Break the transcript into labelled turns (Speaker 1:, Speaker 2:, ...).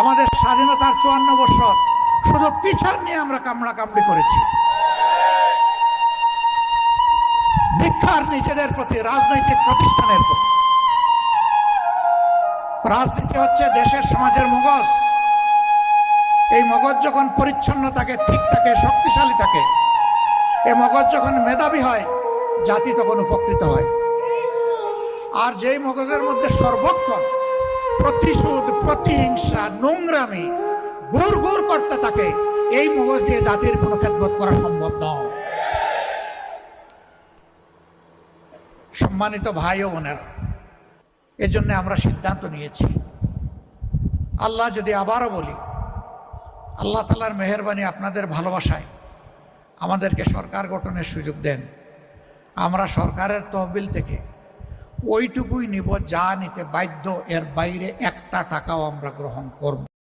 Speaker 1: আমাদের স্বাধীনতার 54 বছর শুধু পিছন নিয়ে আমরা কামড়াকামড়ি করেছি। ভিক্ষার নিজেদের প্রতি, রাজনৈতিক প্রতিষ্ঠানের প্রতি। রাজনীতি হচ্ছে দেশের সমাজের মগজ। এই মগজ যখন পরিচ্ছন্ন থাকে, ঠিক থাকে, শক্তিশালী থাকে, এই মগজ যখন মেধাবী হয়, জাতি তখন উপকৃত হয়। আর যেই মগজের মধ্যে সর্বক্ষণ প্রতিশোধ, প্রতিহিংসা, নোংরামি গুড় গুড় করতে থাকে, এই মগজ দিয়ে জাতির কোনো খেদমত করা সম্ভব নয়। সম্মানিত ভাই ও বোনেরা, এজন্য আমরা সিদ্ধান্ত নিয়েছি, আল্লাহ যদি আবারও বলি, আল্লাহ তাআলার মেহেরবানি, আপনাদের ভালোবাসায় আমাদেরকে সরকার গঠনের সুযোগ দেন, আমরা সরকারের তহবিল থেকে ওইটুকুই নিব যা নিতে বাধ্য, এর বাইরে একটা টাকাও আমরা গ্রহণ করব।